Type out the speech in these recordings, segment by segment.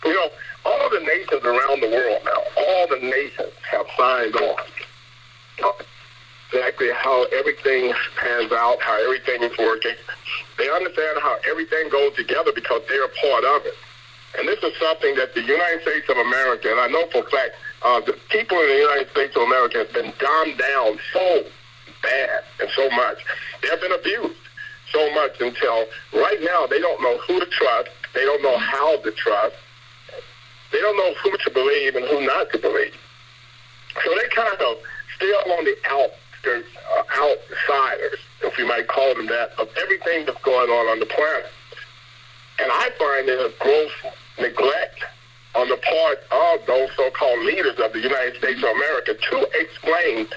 You know, all the nations around the world now, all the nations have signed on exactly how everything pans out, how everything is working. They understand how everything goes together because they're a part of it. And this is something that the United States of America, and I know for a fact, the people in the United States of America have been dumbed down so bad and so much. They have been abused so much until right now they don't know who to trust. They don't know how to trust. They don't know who to believe and who not to believe. So they kind of still on the outskirts, outsiders, if you might call them that, of everything that's going on the planet. And I find it a gross neglect on the part of those so-called leaders of the United States of America to explain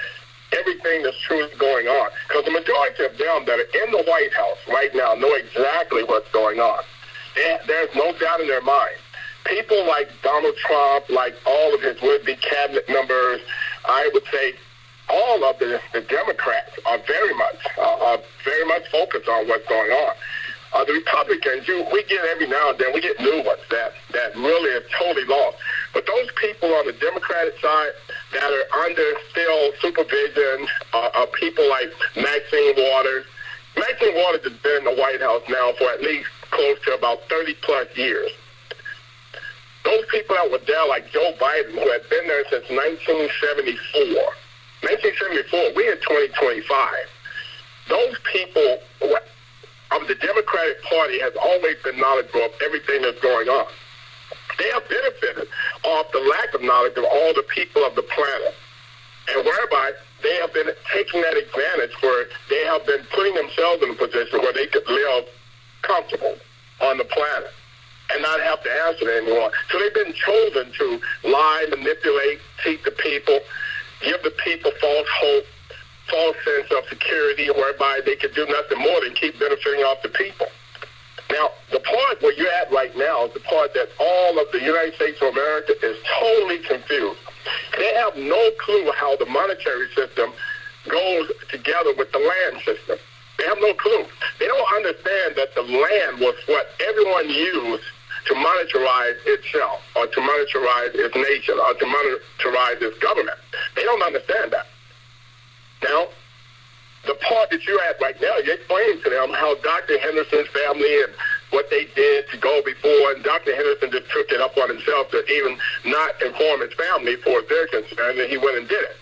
everything that's truly going on. Because the majority of them that are in the White House right now know exactly what's going on. There's no doubt in their mind. People like Donald Trump, like all of his would-be cabinet members, I would say all of the Democrats are very much focused on what's going on. The Republicans, we get every now and then, we get new ones that really are totally lost. But those people on the Democratic side that are under still supervision are people like Maxine Waters. Maxine Waters has been in the White House now for at least close to about 30-plus years. Those people that were there, like Joe Biden, who had been there since 1974. 1974, we're in 2025. Those people of the Democratic Party has always been knowledgeable of everything that's going on. They have benefited off the lack of knowledge of all the people of the planet. And whereby they have been taking that advantage where they have been putting themselves in a position where they could live comfortable on the planet and not have to answer it anymore. So they've been chosen to lie, manipulate, cheat the people, give the people false hope, false sense of security, whereby they could do nothing more than keep benefiting off the people. Now, the part where you're at right now is the part that all of the United States of America is totally confused. They have no clue how the monetary system goes together with the land system. They have no clue. They don't understand that the land was what everyone used to monetarize itself, or to monetarize its nation, or to monetarize its government. They don't understand that. Now, the part that you're at right now, you're explaining to them how Dr. Henderson's family and what they did to go before, and Dr. Henderson just took it up on himself to even not inform his family for their concern, and he went and did it.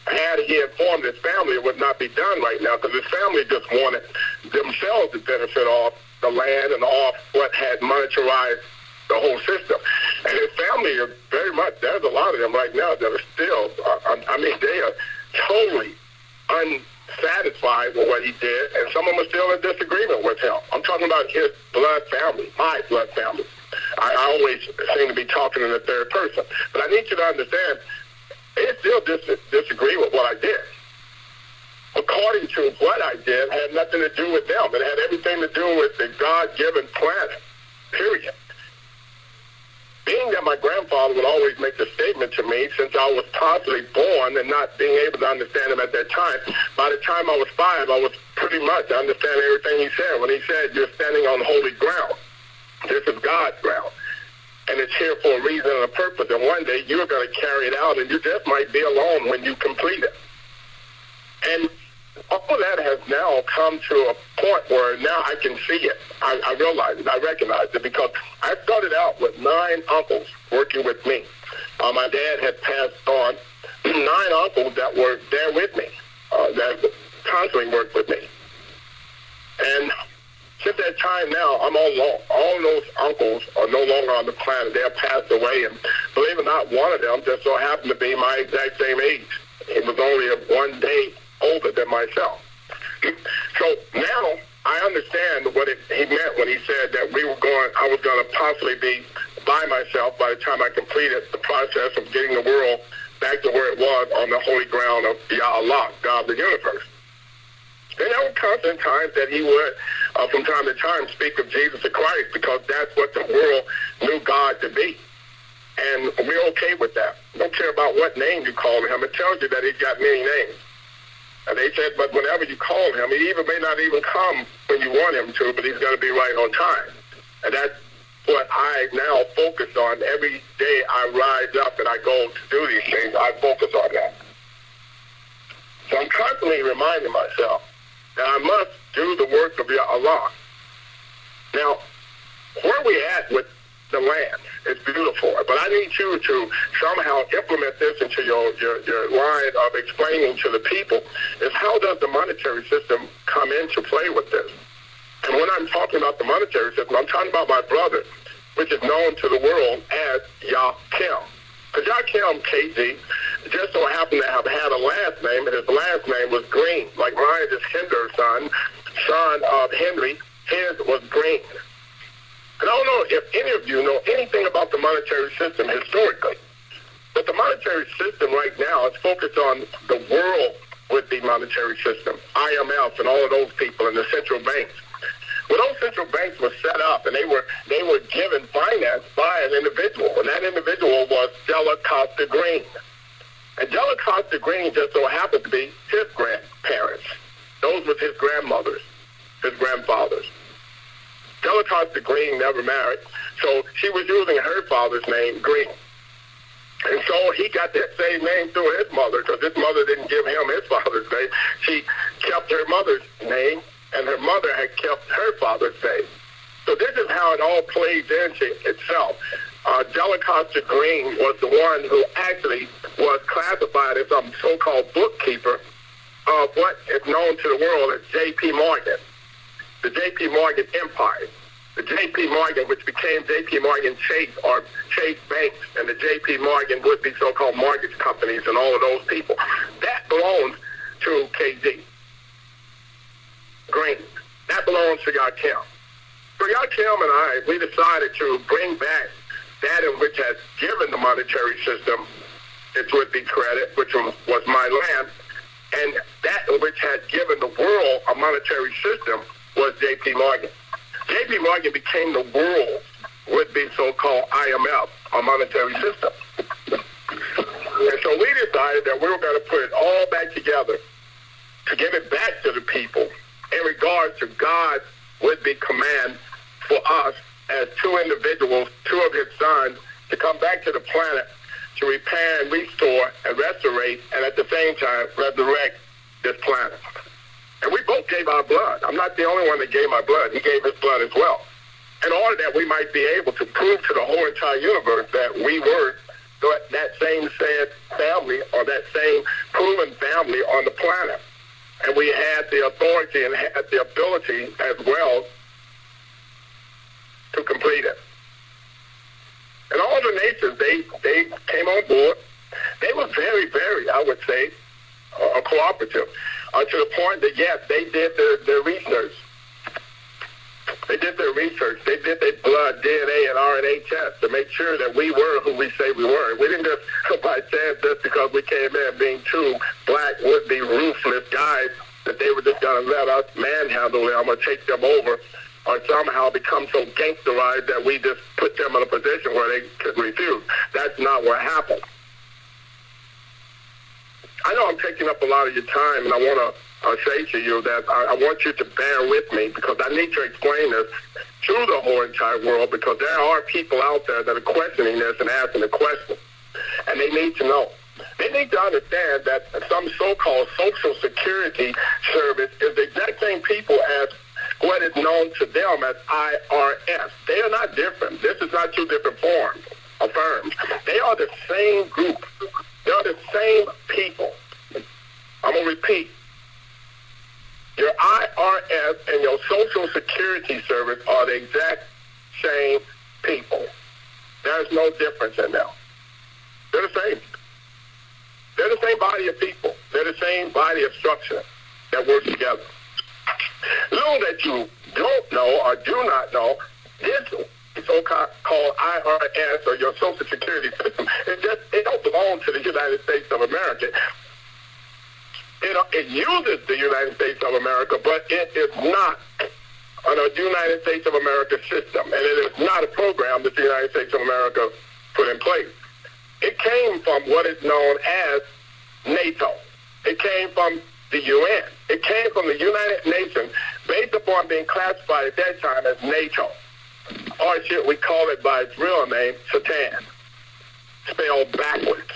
Had he informed his family, it would not be done right now, because his family just wanted themselves to benefit off the land and off what had monetarized the whole system. And his family are very much, there's a lot of them right now that are still, they are totally unsatisfied with what he did, and some of them are still in disagreement with him. I'm talking about his blood family, my blood family. I always seem to be talking in the third person. But I need you to understand, they still disagree with what I did. According to what I did, had nothing to do with them. It had everything to do with the God-given planet, period. Being that my grandfather would always make the statement to me since I was possibly born and not being able to understand him at that time, by the time I was 5, I was pretty much understanding everything he said. When he said, you're standing on holy ground, this is God's ground, and it's here for a reason and a purpose, and one day you're going to carry it out, and you just might be alone when you complete it. And all of that has now come to a point where now I can see it. I realize it. I recognize it, because I started out with 9 uncles working with me. My dad had passed on 9 uncles that were there with me, that constantly worked with me. And since that time now, I'm all alone. All those uncles are no longer on the planet. They have passed away, and believe it or not, one of them just so happened to be my exact same age. He was only 1 day older than myself. So now I understand what he meant when he said that I was going to possibly be by myself by the time I completed the process of getting the world back to where it was on the holy ground of YAHOSUA, God of the universe. And there were constant times that he would, from time to time, speak of Jesus Christ, because that's what the world knew God to be. And we're okay with that. Don't care about what name you call him. It tells you that he's got many names. And they said, but whenever you call him, he may not even come when you want him to, but he's going to be right on time. And that's what I now focus on. Every day I rise up and I go to do these things, I focus on that. So I'm constantly reminding myself that I must do the work of Allah. Now, where we at with the land is beautiful, but I need you to somehow implement this into your line of explaining to the people is how does the monetary system come into play with this? And when I'm talking about the monetary system, I'm talking about my brother, which is known to the world as Yakim. Because Yakim, KZ, just so happened to have had a last name, and his last name was Green. Like mine is Hendo's son of Henry. His was Green. And I don't know if any of you know anything about the monetary system historically, but the monetary system right now is focused on the world with the monetary system, IMF and all of those people and the central banks. Well, those central banks were set up, and they were given finance by an individual, and that individual was Della Costa Green. And Della Costa Green just so happened to be his grandparents. Those were his grandmothers, his grandfathers. Della Costa Green never married, so she was using her father's name, Green. And so he got that same name through his mother, because his mother didn't give him his father's name. She kept her mother's name, and her mother had kept her father's name. So this is how it all plays into itself. Della Costa Green was the one who actually was classified as some so-called bookkeeper of what is known to the world as J.P. Morgan, the J.P. Morgan Empire. The J.P. Morgan, which became J.P. Morgan Chase or Chase Banks, and the J.P. Morgan would be so-called mortgage companies and all of those people. That belongs to KZ Green. That belongs to Yakim. So Yakim and I, we decided to bring back that in which has given the monetary system its would-be credit, which was my land, and that in which had given the world a monetary system was J.P. Morgan. J.P. Morgan became the world's would-be so-called IMF, a monetary system. And so we decided that we were going to put it all back together to give it back to the people in regards to God's would-be command for us as two individuals, two of his sons, to come back to the planet to repair and restore and restorate and at the same time resurrect this planet. And we both gave our blood. I'm not the only one that gave my blood. He gave his blood as well. In order that we might be able to prove to the whole entire universe that we were that same said family or that same proven family on the planet. And we had the authority and had the ability as well to complete it. And all the nations, they came on board. They were very, very, I would say, cooperative. To the point that, yes, they did their research. They did their research. They did their blood, DNA, and RNA tests to make sure that we were who we say we were. We didn't just, by chance, just because we came in being two black, would-be ruthless guys, that they were just going to let us manhandle them or take them over or somehow become so gangsterized that we just put them in a position where they could refuse. That's not what happened. I know I'm taking up a lot of your time, and I want to say to you that I want you to bear with me because I need to explain this to the whole entire world because there are people out there that are questioning this and asking the question, and they need to know. They need to understand that some so-called Social Security service is the exact same people as what is known to them as IRS. They are not different. This is not two different forms of firms. They are the same group. They are the same people. I'm going to repeat. Your IRS and your Social Security service are the exact same people. There's no difference in them. They're the same. They're the same body of people. They're the same body of structure that works together. Little that you don't know or do not know, this so-called IRS or your Social Security system, it don't belong to the United States of America. It uses the United States of America, but it is not a United States of America system, and it is not a program that the United States of America put in place. It came from what is known as NATO. It came from the UN. It came from the United Nations based upon being classified at that time as NATO. or should we call it by its real name, Satan, spelled backwards.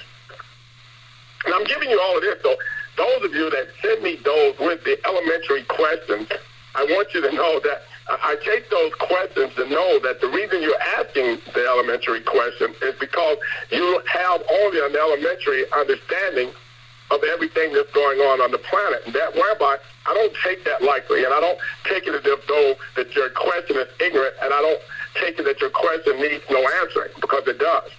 And I'm giving you all of this, so those of you that send me those with the elementary questions, I want you to know that I take those questions to know that the reason you're asking the elementary question is because you have only an elementary understanding of everything that's going on the planet. And that whereby I don't take that lightly, and I don't take it as if though that your question is ignorant, and I don't take it that your question needs no answering, because it does.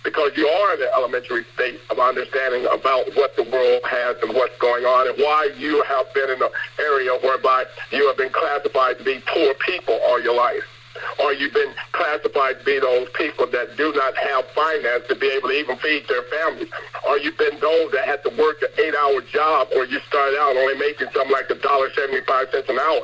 Because you are in the elementary state of understanding about what the world has and what's going on and why you have been in an area whereby you have been classified to be poor people all your life. Or you've been classified to be those people that do not have finance to be able to even feed their families. Or you've been those that had to work an 8-hour job, or you started out only making something like $1.75 an hour.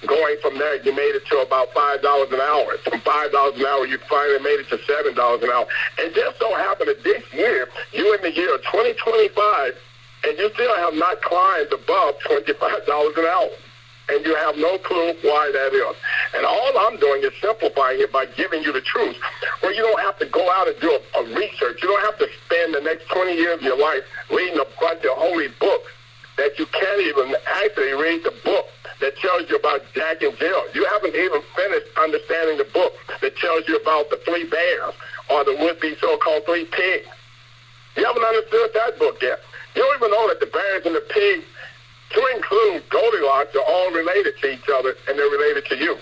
Going from there, you made it to about $5 an hour. From $5 an hour, you finally made it to $7 an hour. And just so happened that this year, you're in the year 2025, and you still have not climbed above $25 an hour. And you have no clue why that is. And all I'm doing is simplifying it by giving you the truth, where you don't have to go out and do a research. You don't have to spend the next 20 years of your life reading a bunch of holy books that you can't even actually read the book that tells you about Jack and Jill. You haven't even finished understanding the book that tells you about the 3 bears or the would-be so-called 3 pigs. You haven't understood that book yet. You don't even know that the bears and the pigs, to include Goldilocks, are all related to each other, and they're related to you.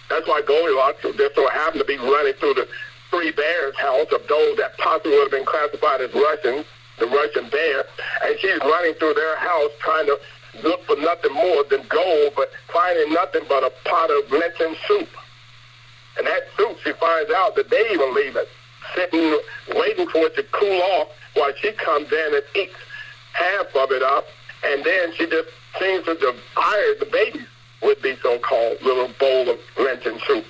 That's why Goldilocks just so happened to be running through the 3 bears' house of those that possibly would have been classified as Russians, the Russian bear, and she's running through their house trying to look for nothing more than gold, but finding nothing but a pot of Lenten soup. And that soup, she finds out that they even leave it, sitting, waiting for it to cool off while she comes in and eats half of it up. And then she just seems to devour the baby with the so-called little bowl of Lenten soup.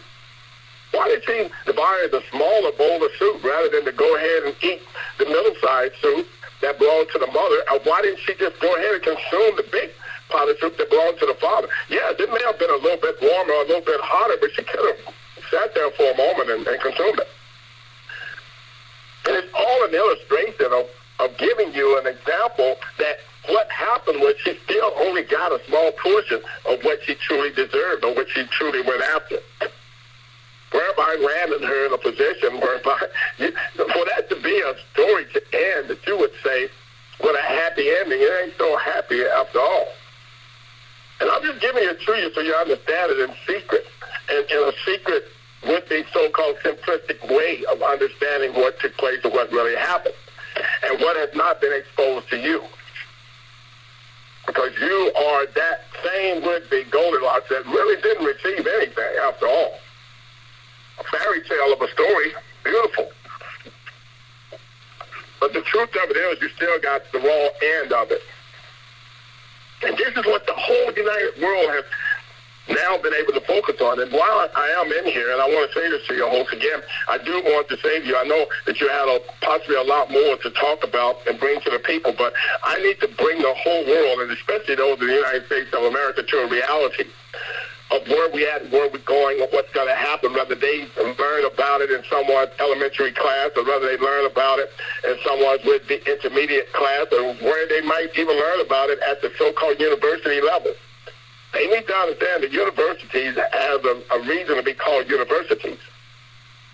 Why did she devour the smaller bowl of soup rather than to go ahead and eat the middle-sized soup that belonged to the mother? Or why didn't she just go ahead and consume the big pot of soup that belonged to the father? Yes, it may have been a little bit warmer or a little bit hotter, but she could have sat there for a moment and consumed it. And it's all an illustration of giving you an example that what happened was she still only got a small portion of what she truly deserved or what she truly went after. Whereby landed her in a position whereby, for that to be a story to end, that you would say, with a happy ending, it ain't so happy after all. And I'm just giving it to you so you understand it in secret, and in a secret with the so-called simplistic way of understanding what took place and what really happened, and what has not been exposed to you. Because you are that same would-be Goldilocks that really didn't receive anything after all. A fairy tale of a story, beautiful. But the truth of it is you still got the raw end of it. And this is what the whole United world has now been able to focus on. And while I am in here, and I want to say this to your host again, I do want to say to you, I know that you had possibly a lot more to talk about and bring to the people, but I need to bring the whole world, and especially those in the United States of America, to a reality of where we at, where we're going, and what's going to happen, whether they learn about it in someone's elementary class or whether they learn about it in someone's with the intermediate class, or where they might even learn about it at the so-called university level. They need to understand that universities have a reason to be called universities.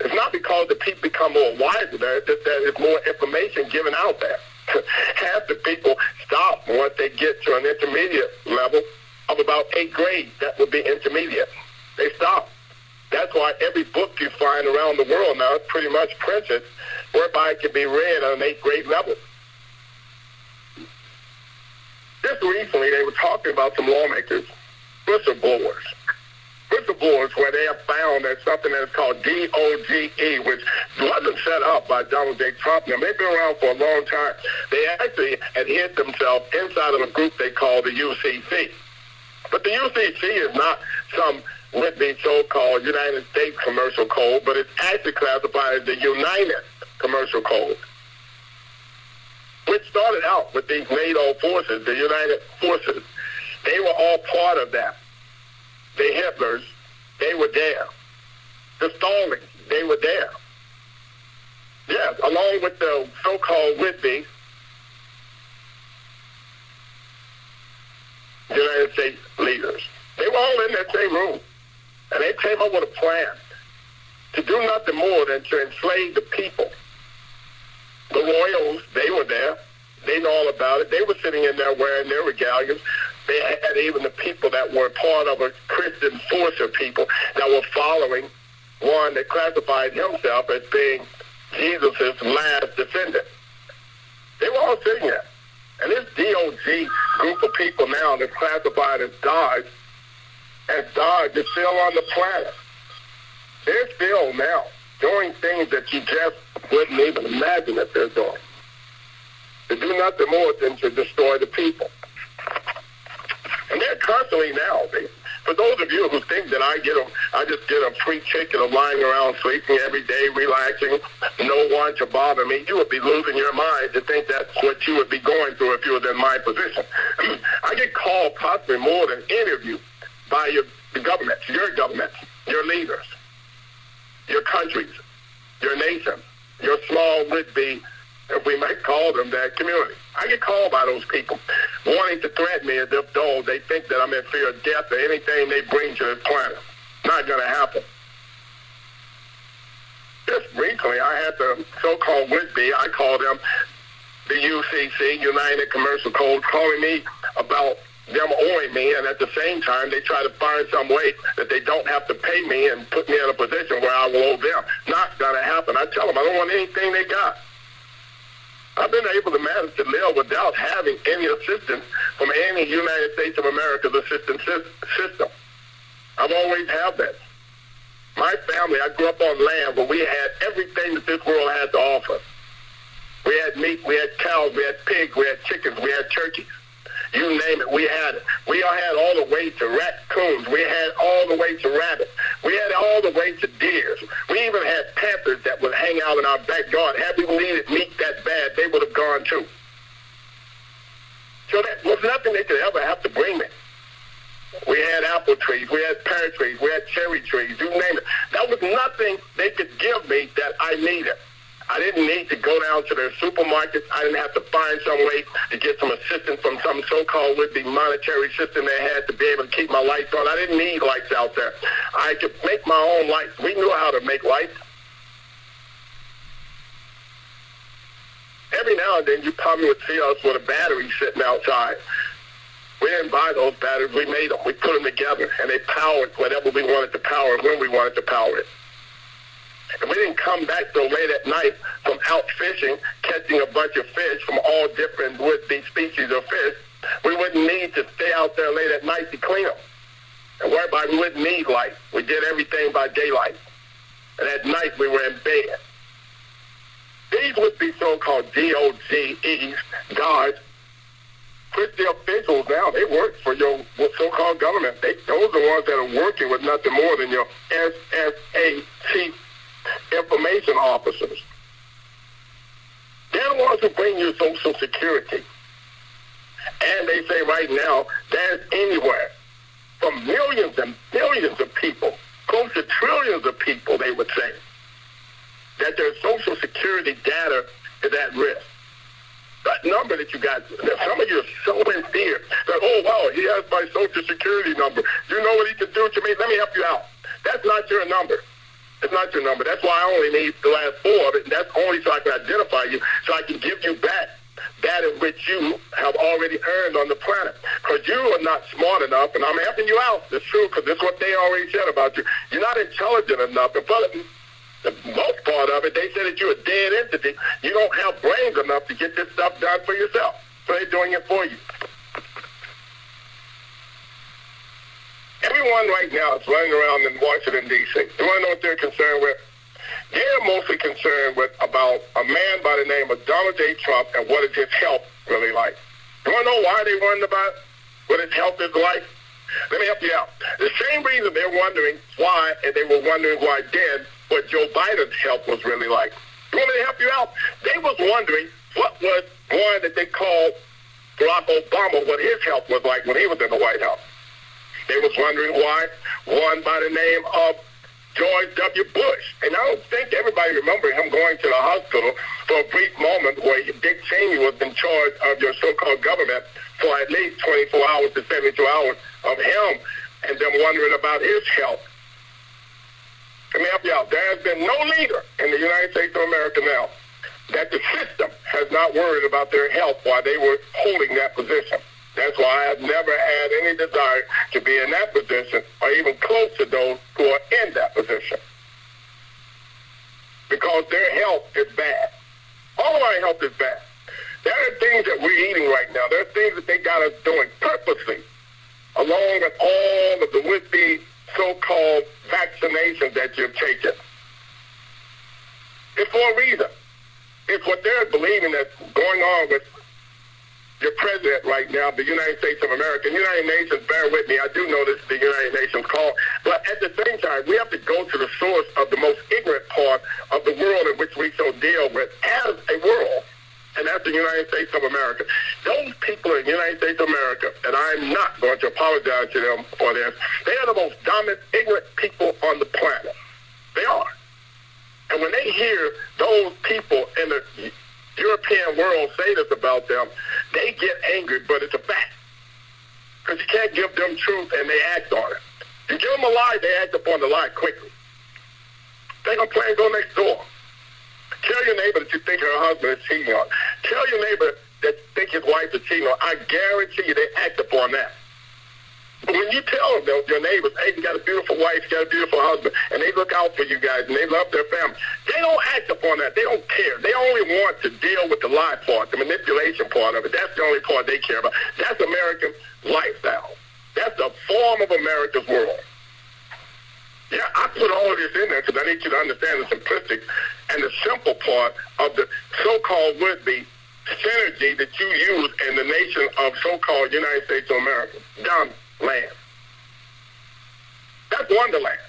It's not because the people become more wiser there, it's just that there's more information given out there. Half the people stop once they get to an intermediate level of about 8th grade. That would be intermediate. They stop. That's why every book you find around the world now is pretty much printed whereby it can be read on an 8th grade level. Just recently, they were talking about some lawmakers, whistleblowers where they have found that something that is called DOGE, which wasn't set up by Donald J. Trump. Now, they've been around for a long time. They actually had hid themselves inside of a group they call the UCC. But the UCC is not some would-be so-called United States Commercial Code, but it's actually classified as the United Commercial Code, which started out with these NATO forces, the United Forces. They were all part of that. The Hitlers, they were there. the Stallings, they were there. Yes, along with the so-called would-be United States leaders. They were all in that same room. And they came up with a plan to do nothing more than to enslave the people. The royals, they were there. They know all about it. They were sitting in there wearing their regalias. They had even the people that were part of a Christian force of people that were following one that classified himself as being Jesus' last descendant. They were all sitting there. And this DOG group of people now that's classified as Dodge is still on the planet. They're still now doing things that you just wouldn't even imagine that they're doing. To do nothing more than to destroy the people. And they're constantly now. For those of you who think that I just get a free ticket of lying around sleeping every day, relaxing, no one to bother me, you would be losing your mind to think that's what you would be going through if you were in my position. I get called possibly more than any of you by the governments, your leaders, your countries, your nations, your small would-be, if we might call them that, community. I get called by those people wanting to threaten me as if though they think that I'm in fear of death or anything they bring to this planet. Not going to happen. Just recently, I had the so-called would-be, I call them the UCC, United Commercial Code, calling me about them owing me, and at the same time, they try to find some way that they don't have to pay me and put me in a position where I will owe them. Not going to happen. I tell them I don't want anything they got. I've been able to manage to live without having any assistance from any United States of America's assistance system. I've always had that. My family, I grew up on land where we had everything that this world had to offer. We had meat, we had cows, we had pigs, we had chickens, we had turkeys. You name it, we had it. We had all the way to raccoons. We had all the way to rabbits. We had all the way to deers. We even had panthers that would hang out in our backyard. Had we needed meat that bad, they would have gone too. So that was nothing they could ever have to bring me. We had apple trees. We had pear trees. We had cherry trees. You name it. That was nothing they could give me that I needed. I didn't need to go down to their supermarkets. I didn't have to find some way to get some assistance from some so-called would-be monetary system they had to be able to keep my lights on. I didn't need lights out there. I could make my own lights. We knew how to make lights. Every now and then you probably would see us with a battery sitting outside. We didn't buy those batteries. We made them. We put them together, and they powered whatever we wanted to power when we wanted to power it. And we didn't come back till late at night from out fishing, catching a bunch of fish from all different would-be species of fish. We wouldn't need to stay out there late at night to clean them. And whereby we wouldn't need light. We did everything by daylight. And at night we were in bed. These would be so-called DOGEs, guards. Christian officials now, they work for your so-called government. Those are the ones that are working with nothing more than your SSA chief information officers. They're the ones who bring you Social Security. And they say right now, there's anywhere from millions and billions of people, close to trillions of people, they would say, that their Social Security data is at risk. That number that you got, some of you are so in fear that, oh, wow, he has my Social Security number. You know what he can do to me? Let me help you out. That's not your number. It's not your number. That's why I only need the last four of it, and that's only so I can identify you, so I can give you back that in which you have already earned on the planet. Because you are not smart enough, and I'm helping you out. It's true, because that's what they already said about you. You're not intelligent enough. And for the most part of it, they said that you're a dead entity. You don't have brains enough to get this stuff done for yourself. So they're doing it for you. Everyone right now is running around in Washington, D.C. You want to know what they're concerned with? They're mostly concerned with about a man by the name of Donald J. Trump and what is his health really like. You want to know why they're wondering about what his health is like? Let me help you out. The same reason they're wondering why, and they were wondering why then, what Joe Biden's health was really like. You want me to help you out? They was wondering what was one that they called Barack Obama, what his health was like when he was in the White House. They was wondering why one by the name of George W. Bush. And I don't think everybody remembers him going to the hospital for a brief moment where Dick Cheney was in charge of your so-called government for at least 24 hours to 72 hours of him and them wondering about his health. Let me help you out. There has been no leader in the United States of America now that the system has not worried about their health while they were holding that position. That's why I have never had any desire to be in that position or even close to those who are in that position. Because their health is bad. All of our health is bad. There are things that we're eating right now. There are things that they got us doing purposely, along with all of the would-be so-called vaccinations that you've taken. It's for a reason. It's what they're believing that's going on with your president right now, the United States of America. United Nations, bear with me, I do know this is the United Nations call, but at the same time, we have to go to the source of the most ignorant part of the world in which we so deal with as a world, and that's the United States of America. Those people in the United States of America, and I'm not going to apologize to them for this, they are the most dominant, ignorant people on the planet. They are. And when they hear those people in the European world say this about them, they get angry, but it's a fact. Because you can't give them truth and they act on it. You give them a lie, they act upon the lie quickly. They're going to play and go next door. Tell your neighbor that you think her husband is cheating on. Tell your neighbor that you think his wife is cheating on. I guarantee you they act upon that. But when you tell them, your neighbors, hey, you got a beautiful wife, you got a beautiful husband, and they look out for you guys, and they love their family, they don't act upon that. They don't care. They only want to deal with the lie part, the manipulation part of it. That's the only part they care about. That's American lifestyle. That's the form of America's world. Yeah, I put all of this in there because I need you to understand the simplistic and the simple part of the so-called would-be synergy that you use in the nation of so-called United States of America. Dumb land. That's Wonderland.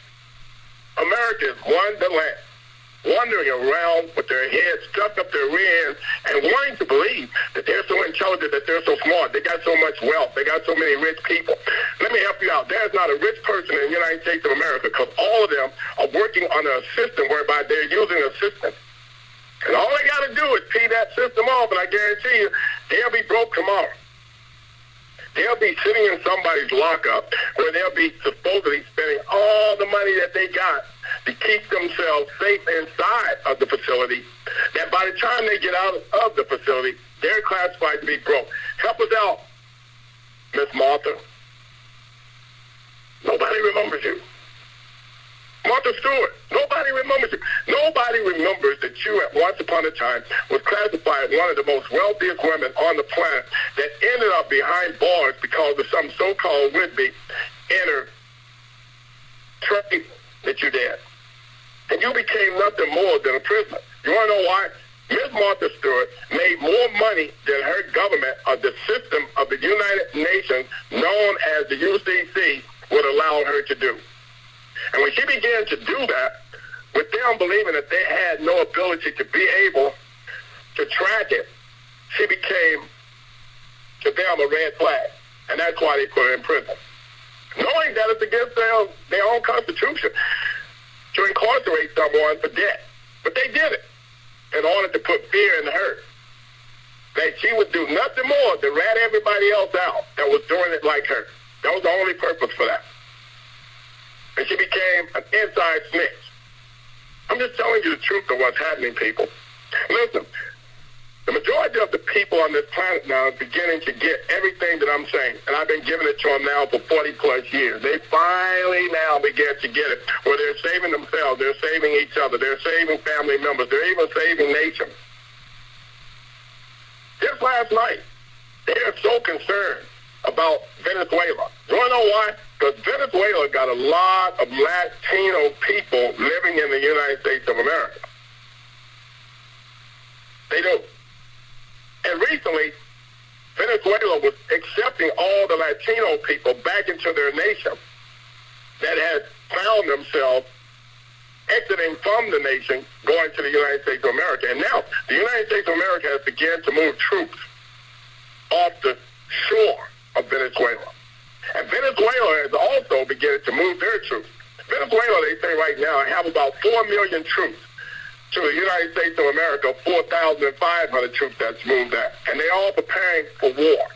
America is Wonderland. Wandering around with their heads stuck up their rear ends and wanting to believe that they're so intelligent, that they're so smart, they got so much wealth, they got so many rich people. Let me help you out. There's not a rich person in the United States of America because all of them are working under a system whereby they're using a system. And all they got to do is pay that system off, and I guarantee you, they'll be broke tomorrow. They'll be sitting in somebody's lockup where they'll be supposedly spending all the money that they got to keep themselves safe inside of the facility, that by the time they get out of the facility, they're classified to be broke. Help us out, Miss Martha. Nobody remembers you. Martha Stewart, nobody remembers you. Nobody remembers that you at once upon a time was classified one of the most wealthiest women on the planet that ended up behind bars because of some so-called would-be inner trade that you did. And you became nothing more than a prisoner. You want to know why? Ms. Martha Stewart made more money than her government or the system of the United Nations, known as the UCC, would allow her to do. And when she began to do that, with them believing that they had no ability to be able to track it, she became, to them, a red flag. And that's why they put her in prison. Knowing that it's against their own constitution to incarcerate someone for debt. But they did it in order to put fear in her. That she would do nothing more than rat everybody else out that was doing it like her. That was the only purpose for that. And she became an inside snitch. I'm just telling you the truth of what's happening, people. Listen, the majority of the people on this planet now are beginning to get everything that I'm saying, and I've been giving it to them now for 40-plus years. They finally now begin to get it, where they're saving themselves, they're saving each other, they're saving family members, they're even saving nations. Just last night, they are so concerned about Venezuela. You want to know why? Because Venezuela got a lot of Latino people living in the United States of America. They do. And recently, Venezuela was accepting all the Latino people back into their nation that had found themselves exiting from the nation, going to the United States of America. And now, the United States of America has begun to move troops off the shore of Venezuela. And Venezuela has also begun to move their troops. Venezuela, they say right now, have about 4 million troops. To the United States of America, 4,500 troops that's moved there. And they're all preparing for war.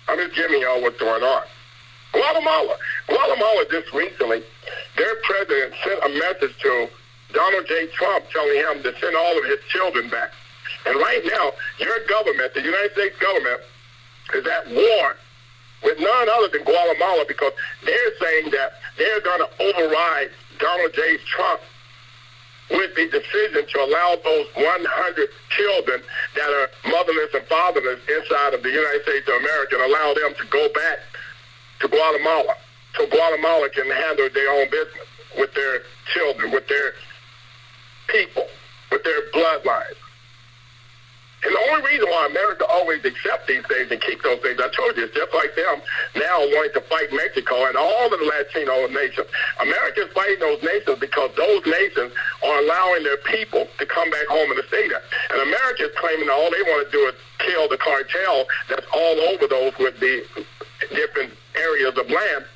I'm just giving y'all what's going on. Guatemala just recently, their president sent a message to Donald J. Trump telling him to send all of his children back. And right now, your government, the United States government, is at war with none other than Guatemala because they're saying that they're going to override Donald J. Trump with the decision to allow those 100 children that are motherless and fatherless inside of the United States of America and allow them to go back to Guatemala so Guatemala can handle their own business with their children, with their people, with their bloodlines. And the only reason why America always accepts these things and keep those things, I told you, it's just like them now wanting to fight Mexico and all of the Latino nations. America's fighting those nations because those nations are allowing their people to come back home and to stay there. And America's claiming that all they want to do is kill the cartel that's all over those with the different areas of land,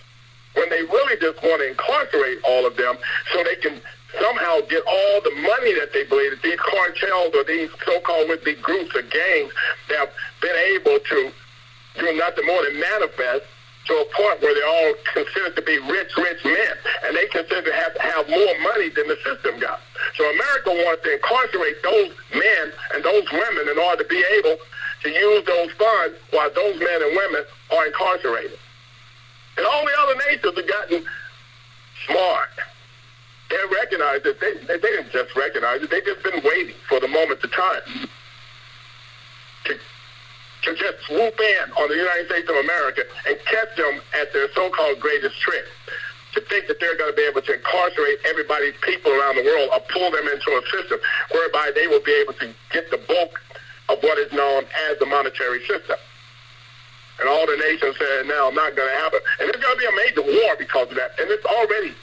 when they really just want to incarcerate all of them so they can somehow get all the money that they believe that these cartels or these so-called would-be groups or gangs that have been able to do nothing more than manifest to a point where they're all considered to be rich men, and they consider to have more money than the system got. So America wants to incarcerate those men and those women in order to be able to use those funds while those men and women are incarcerated. And all the other nations have gotten smart. They recognize that they didn't just recognize it. They've just been waiting for the moment of time to just swoop in on the United States of America and catch them at their so-called greatest trick, to think that they're going to be able to incarcerate everybody's people around the world or pull them into a system whereby they will be able to get the bulk of what is known as the monetary system. And all the nations said, now, not going to happen. And it's going to be a major war because of that. And it's already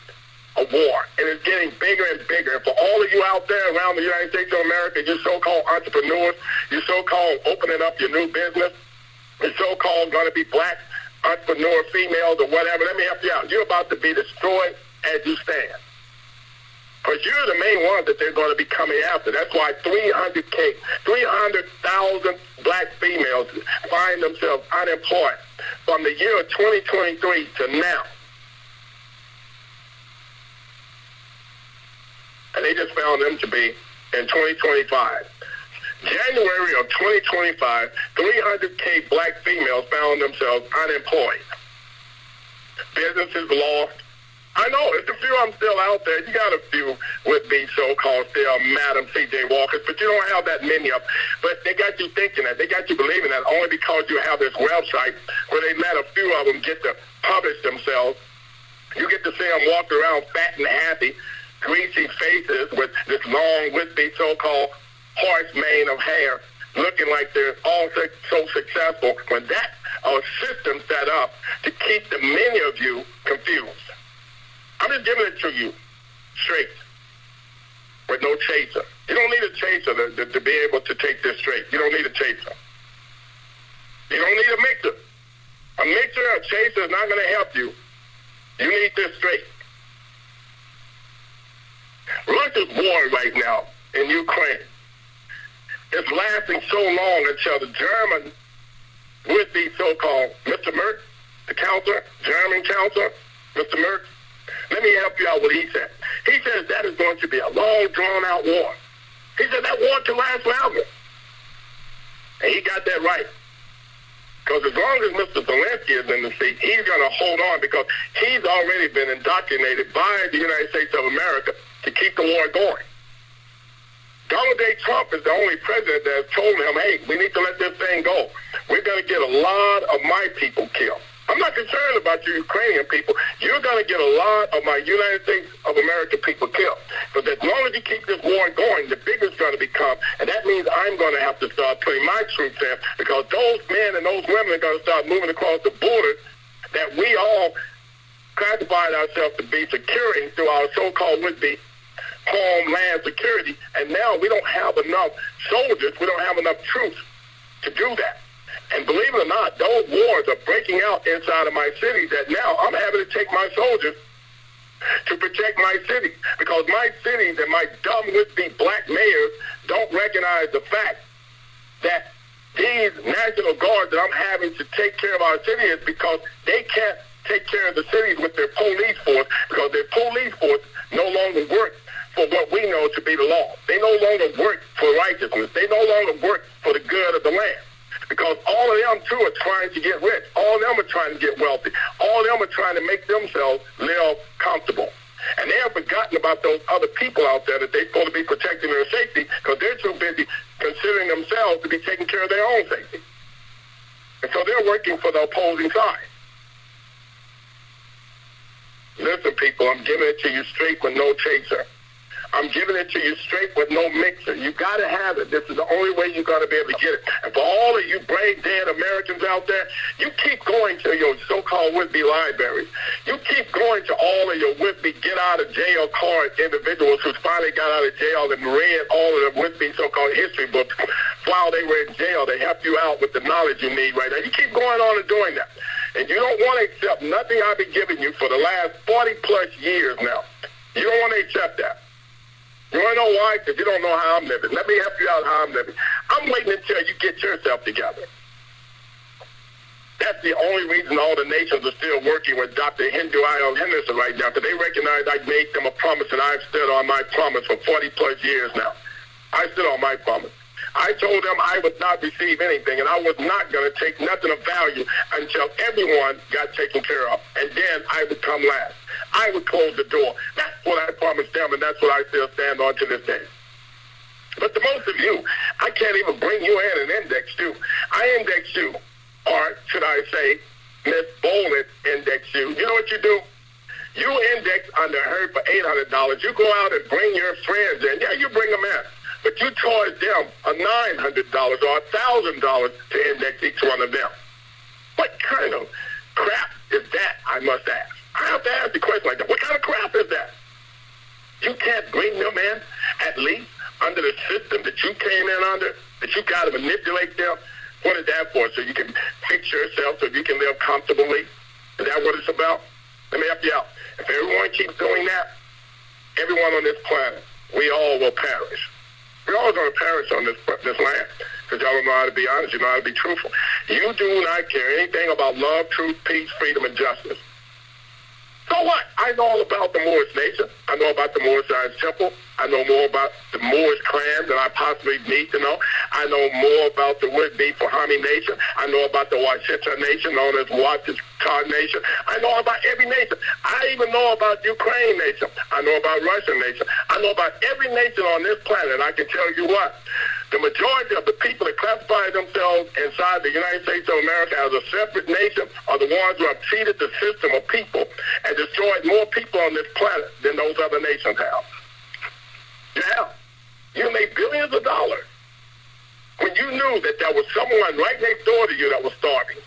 a war, and it's getting bigger and bigger. And for all of you out there around the United States of America, you so-called entrepreneurs, you so-called opening up your new business, you so-called going to be black entrepreneur females or whatever, let me help you out. You're about to be destroyed as you stand. Because you're the main ones that they're going to be coming after. That's why 300,000 black females find themselves unemployed from the year of 2023 to now. And they just found them to be in 2025. January of 2025, 300K black females found themselves unemployed. Businesses lost. I know, there's a few of them still out there. You got a few would-be so-called still Madam C.J. Walkers, but you don't have that many of them. But they got you thinking that. They got you believing that only because you have this website where they let a few of them get to publish themselves. You get to see them walk around fat and happy, greasy faces with this long, would-be so-called horse mane of hair, looking like they're all so successful, when that's a system set up to keep the many of you confused. I'm just giving it to you straight, with no chaser. You don't need a chaser to be able to take this straight. You don't need a chaser. You don't need a mixer. A mixer, a chaser is not going to help you. You need this straight. Russia's war right now in Ukraine is lasting so long until the German would-be so-called Mr. Merz, the counselor, German counselor, Mr. Merz, let me help you out what he said. He says that is going to be a long, drawn-out war. He said that war can last longer. And he got that right. Because as long as Mr. Zelensky is in the seat, he's going to hold on because he's already been indoctrinated by the United States of America to keep the war going. Donald J. Trump is the only president that has told him, hey, we need to let this thing go. We're going to get a lot of my people killed. I'm not concerned about you Ukrainian people. You're going to get a lot of my United States of America people killed. But as long as you keep this war going, the bigger it's going to become. And that means I'm going to have to start putting my troops in because those men and those women are going to start moving across the border that we all classified ourselves to be securing through our so-called would-be homeland security. And now we don't have enough soldiers. We don't have enough troops to do that. And believe it or not, those wars are breaking out inside of my city that now I'm having to take my soldiers to protect my city, because my cities and my dumb would-be black mayors don't recognize the fact that these National Guards that I'm having to take care of our city is because they can't take care of the cities with their police force, because their police force no longer works for what we know to be the law. They no longer work for righteousness. They no longer work for the good of the land. Because all of them, too, are trying to get rich. All of them are trying to get wealthy. All of them are trying to make themselves live comfortable. And they have forgotten about those other people out there that they're supposed to be protecting their safety, because they're too busy considering themselves to be taking care of their own safety. And so they're working for the opposing side. Listen, people, I'm giving it to you straight with no chaser. I'm giving it to you straight with no mixer. You got to have it. This is the only way you're going to be able to get it. And for all of you brain dead Americans out there, you keep going to your so-called would-be libraries. You keep going to all of your would-be get-out-of-jail card individuals who finally got out of jail and read all of the would-be so-called history books while they were in jail. They help you out with the knowledge you need right now. You keep going on and doing that. And you don't want to accept nothing I've been giving you for the last 40-plus years now. You don't want to accept that. You want to know why? Because you don't know how I'm living. Let me help you out how I'm living. I'm waiting until you get yourself together. That's the only reason all the nations are still working with Dr. HENDO Henderson right now, because they recognize I made them a promise, and I've stood on my promise for 40-plus years now. I stood on my promise. I told them I would not receive anything, and I was not going to take nothing of value until everyone got taken care of. And then I would come last. I would close the door. That's what I promised them, and that's what I still stand on to this day. But to most of you, I can't even bring you in and index you. I index you, or should I say, Miss Bolin index you. You know what you do? You index under her for $800. You go out and bring your friends in. Yeah, you bring them in. But you charge them a $900 or $1,000 to index each one of them. What kind of crap is that, I must ask? I have to ask the question like that. What kind of crap is that? You can't bring them in, at least, under the system that you came in under, that you got to manipulate them? What is that for? So you can fix yourself, so you can live comfortably? Is that what it's about? Let me help you out. If everyone keeps doing that, everyone on this planet, we all will perish. We're all going to perish on this land, because y'all don't know how to be honest. You know how to be truthful. You do not care anything about love, truth, peace, freedom, and justice. So what? I know all about the Moorish nation. I know about the Moorish Science Temple. I know more about the Moorish clan than I possibly need to know. I know more about the would-be Fahami nation. I know about the Washita nation, known as Washita nation. I know about every nation. I even know about Ukraine nation. I know about Russian nation. I know about every nation on this planet. I can tell you what. The majority of the people that classify themselves inside the United States of America as a separate nation are the ones who have cheated the system of people and destroyed more people on this planet than those other nations have. Yeah, you made billions of dollars when you knew that there was someone right next door to you that was starving,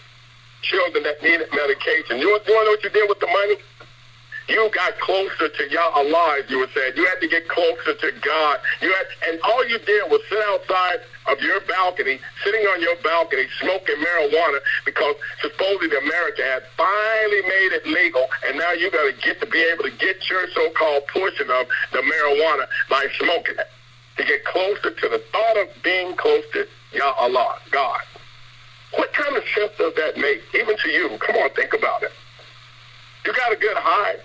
children that needed medication. You want to know what you did with the money? You got closer to Allah, as you were saying. You had to get closer to God. And all you did was sit outside of your balcony, sitting on your balcony, smoking marijuana, because supposedly America had finally made it legal, and now you got to get to be able to get your so-called portion of the marijuana by smoking it, to get closer to the thought of being close to Allah, God. What kind of sense does that make, even to you? Come on, think about it. You got a good high.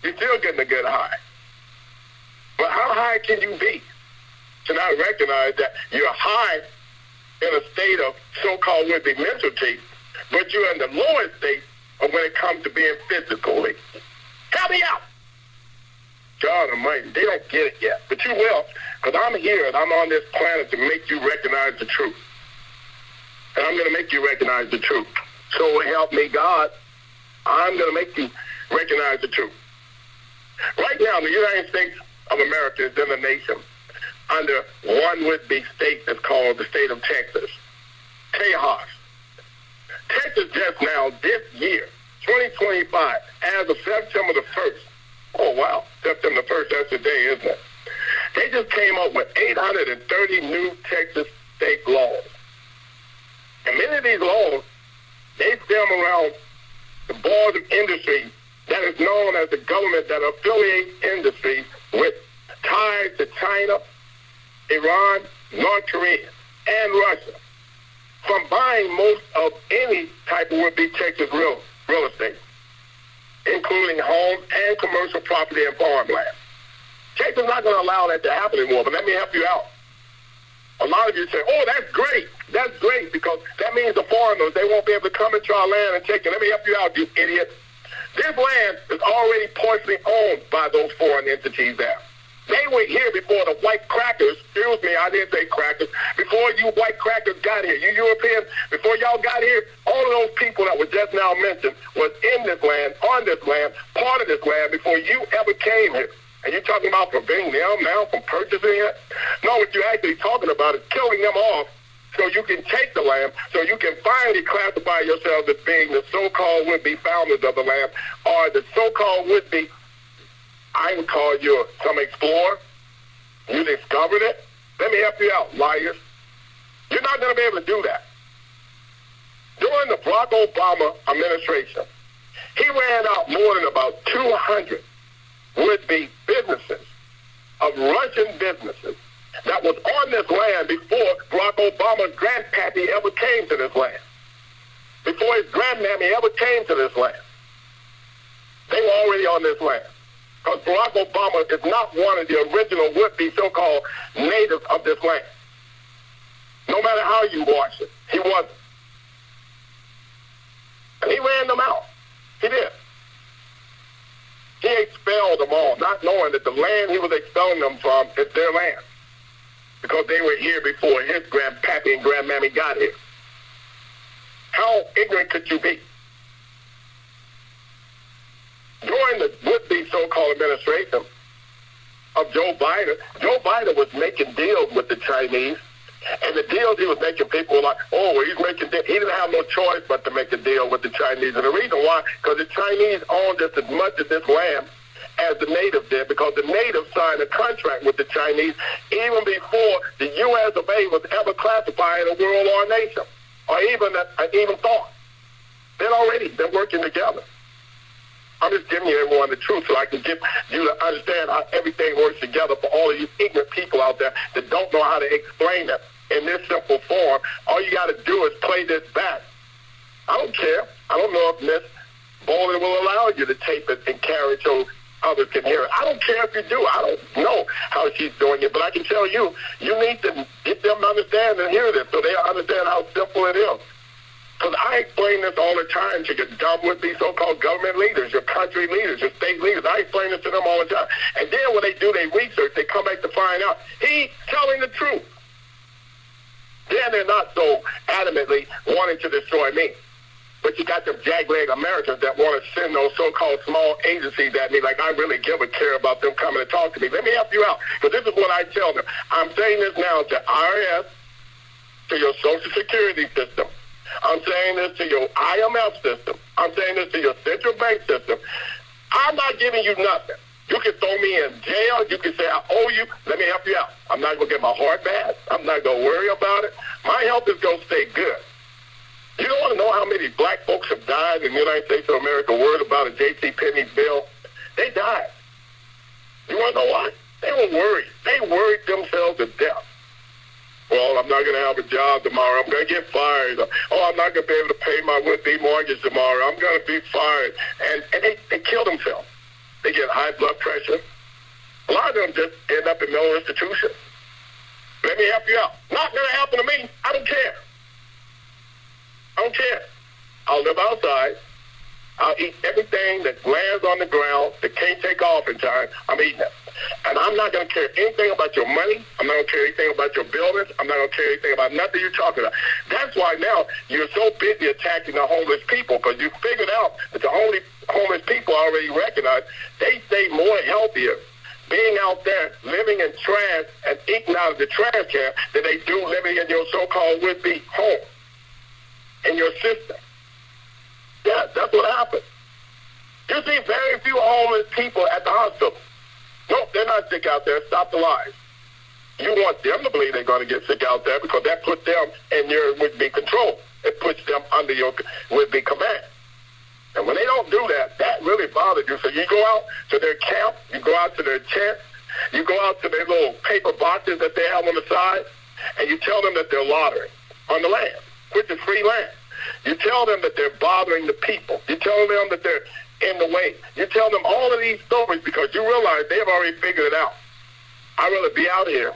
You're still getting a good high. But how high can you be to not recognize that you're high in a state of so-called would-be mentality, but you're in the lowest state of when it comes to being physically? Help me out. God Almighty, they don't get it yet, but you will, because I'm here and I'm on this planet to make you recognize the truth. And I'm going to make you recognize the truth. So help me, God. I'm going to make you recognize the truth. Right now, the United States of America is in a nation under one would-be state that's called the state of Texas. Tejas. Texas just now, this year, 2025, as of September the 1st, oh wow, September the 1st, that's the day, isn't it? They just came up with 830 new Texas state laws. And many of these laws, they stem around the boards of industry that is known as the government that affiliates industry with ties to China, Iran, North Korea, and Russia from buying most of any type of would-be Texas real estate, including homes and commercial property and farmland. Texas is not going to allow that to happen anymore, but let me help you out. A lot of you say, oh, that's great. That's great, because that means the foreigners, they won't be able to come into our land and take it. Let me help you out, you idiot. This land is already partially owned by those foreign entities there. They were here before the white crackers, excuse me, I didn't say crackers, before you white crackers got here. You Europeans, before y'all got here, all of those people that were just now mentioned was in this land, on this land, part of this land before you ever came here. And you're talking about preventing them now from purchasing it? No, what you're actually talking about is killing them off so you can take the land, so you can finally classify yourselves as being the so-called would-be founders of the land, or the so-called would-be, I would call you some explorer. You discovered it. Let me help you out, liars. You're not going to be able to do that. During the Barack Obama administration, he ran out more than about 200 would-be businesses, of Russian businesses, that was on this land before Barack Obama's grandpappy ever came to this land. Before his grandmammy ever came to this land. They were already on this land. Because Barack Obama is not one of the original would-be so-called natives of this land. No matter how you watch it, he wasn't. And he ran them out. He did. He expelled them all, not knowing that the land he was expelling them from is their land. Because they were here before his grandpappy and grandmammy got here. How ignorant could you be? During the would-be so-called administration of Joe Biden was making deals with the Chinese, and the deals he was making, people were like, oh, well, he's making deals. He didn't have no choice but to make a deal with the Chinese. And the reason why, because the Chinese owned just as much of this land as the natives did, because the natives signed a contract with the Chinese even before the U.S. of A. was ever classified as a world or a nation, or even thought. They'd already been working together. I'm just giving you everyone the truth so I can get you to understand how everything works together for all of you ignorant people out there that don't know how to explain it in this simple form. All you got to do is play this back. I don't care. I don't know if Miss Bowling will allow you to tape it and carry it so others can hear it. I don't care if you do. I don't know how she's doing it, but I can tell you, you need to get them to understand and hear this so they understand how simple it is. Because I explain this all the time to your dumb would-be so-called government leaders, your country leaders, your state leaders. I explain this to them all the time. And then when they do their research, they come back to find out he's telling the truth. Then they're not so adamantly wanting to destroy me. But you got them jackleg Americans that want to send those so-called small agencies at me like I really give a care about them coming to talk to me. Let me help you out, because this is what I tell them. I'm saying this now to IRS, to your Social Security system. I'm saying this to your IMF system. I'm saying this to your central bank system. I'm not giving you nothing. You can throw me in jail. You can say, I owe you. Let me help you out. I'm not going to get my heart bad. I'm not going to worry about it. My health is going to stay good. You don't want to know how many black folks have died in the United States of America worried about a J.C. Penney bill? They died. You want to know why? They were worried. They worried themselves to death. Well, I'm not going to have a job tomorrow. I'm going to get fired. Oh, I'm not going to be able to pay my would-be mortgage tomorrow. I'm going to be fired. And they kill themselves. They get high blood pressure. A lot of them just end up in mental institutions. Let me help you out. Not going to happen to me. I don't care. I don't care. I'll live outside. I'll eat everything that lands on the ground that can't take off in time. I'm eating it. And I'm not going to care anything about your money. I'm not going to care anything about your buildings. I'm not going to care anything about nothing you're talking about. That's why now you're so busy attacking the homeless people, because you figured out that the only homeless people already recognize they stay more healthier being out there living in trash and eating out of the trash can than they do living in your so-called would-be home, in your system. Yeah, that's what happens. You see very few homeless people at the hospital. Nope, they're not sick out there. Stop the lies. You want them to believe they're going to get sick out there because that puts them in your would-be control. It puts them under your would-be command. And when they don't do that, that really bothers you. So you go out to their camp, you go out to their tent, you go out to their little paper boxes that they have on the side, and you tell them that they're loitering on the land, which is free land. You tell them that they're bothering the people. You tell them that they're in the way. You tell them all of these stories because you realize they have already figured it out. I'd rather be out here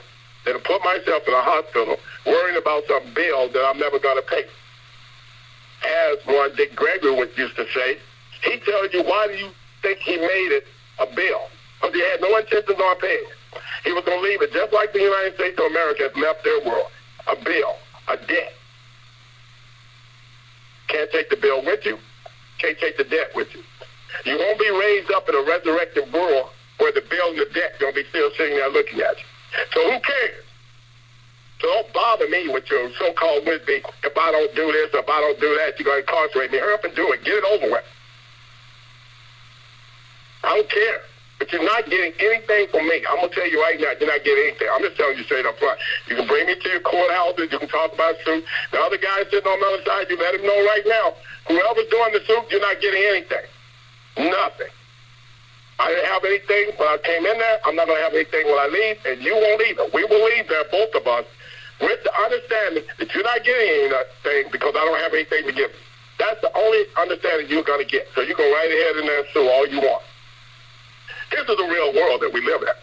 than to put myself in a hospital worrying about some bill that I'm never going to pay. As one Dick Gregory used to say, he tells you, why do you think he made it a bill? Because he had no intentions on paying it. He was going to leave it just like the United States of America has left their world, a bill, a debt. Can't take the bill with you. Can't take the debt with you. You won't be raised up in a resurrected world where the bill and the debt going to be still sitting there looking at you. So who cares? So don't bother me with your so-called wisdom. If I don't do this, if I don't do that, you're going to incarcerate me. Hurry up and do it. Get it over with. I don't care. But you're not getting anything from me. I'm going to tell you right now, you're not getting anything. I'm just telling you straight up front. You can bring me to your courthouses. You can talk about suit. The other guy sitting on the other side, you let him know right now, whoever's doing the suit, you're not getting anything. Nothing. I didn't have anything when I came in there. I'm not going to have anything when I leave, and you won't either. We will leave there, both of us, with the understanding that you're not getting anything because I don't have anything to give you. That's the only understanding you're going to get. So you go right ahead in there and sue all you want. This is the real world that we live in.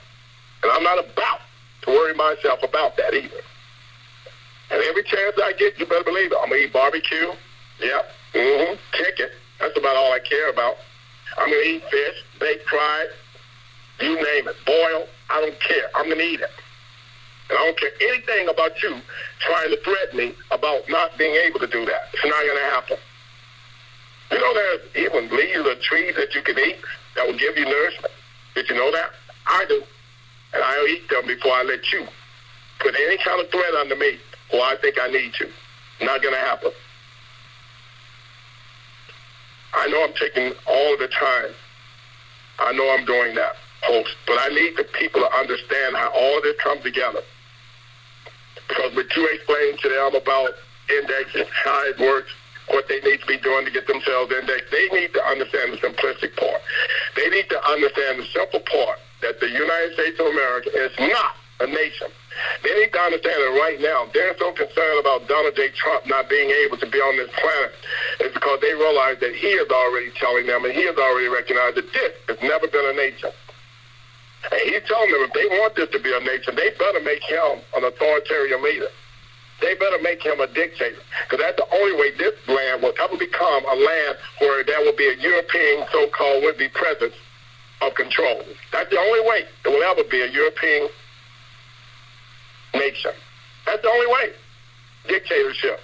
And I'm not about to worry myself about that either. And every chance I get, you better believe it. I'm going to eat barbecue. Yep. Chicken. That's about all I care about. I'm going to eat fish, baked, fried, you name it, boil. I don't care. I'm going to eat it. And I don't care anything about you trying to threaten me about not being able to do that. It's not going to happen. You know, there's even leaves or trees that you can eat that will give you nourishment. Did you know that? I do. And I'll eat them before I let you put any kind of threat under me or I think I need you. Not going to happen. I know I'm taking all of the time. I know I'm doing that, host. But I need the people to understand how all of this comes together. Because what you explain to them about indexing, how it works, what they need to be doing to get themselves indexed, they need to understand the simplistic part. They need to understand the simple part that the United States of America is not a nation. They need to understand that right now they're so concerned about Donald J. Trump not being able to be on this planet is because they realize that he is already telling them and he has already recognized that this has never been a nation. And he's telling them if they want this to be a nation, they better make him an authoritarian leader. They better make him a dictator, because that's the only way this land will ever become a land where there will be a European so-called would-be presence of control. That's the only way it will ever be a European nation. That's the only way. Dictatorship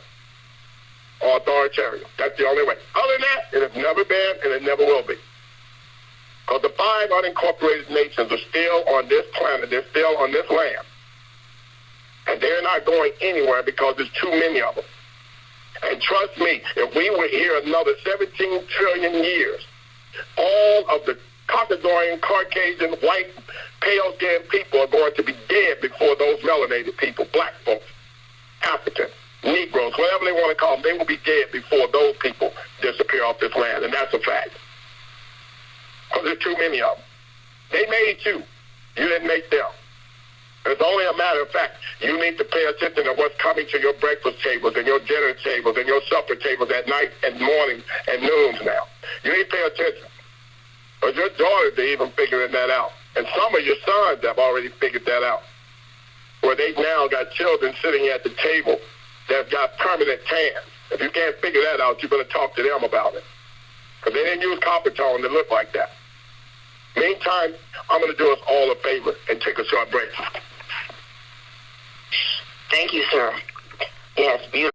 or authoritarian. That's the only way. Other than that, it has never been and it never will be. Because the 5 unincorporated nations are still on this planet. They're still on this land. And they're not going anywhere because there's too many of them. And trust me, if we were here another 17 trillion years, all of the Caucasian, Caucasian, white, pale-skinned people are going to be dead before those melanated people, black folks, Africans, Negroes, whatever they want to call them, they will be dead before those people disappear off this land. And that's a fact. Because there's too many of them. They made you. You didn't make them. It's only a matter of fact. You need to pay attention to what's coming to your breakfast tables and your dinner tables and your supper tables at night and morning and noons now. You need to pay attention. Because your daughters are even figuring that out. And some of your sons have already figured that out. Where they've now got children sitting at the table that have got permanent tans. If you can't figure that out, you better talk to them about it. Because they didn't use copper tone to look like that. Meantime, I'm going to do us all a favor and take a short break. Thank you, sir. Yes, beautiful.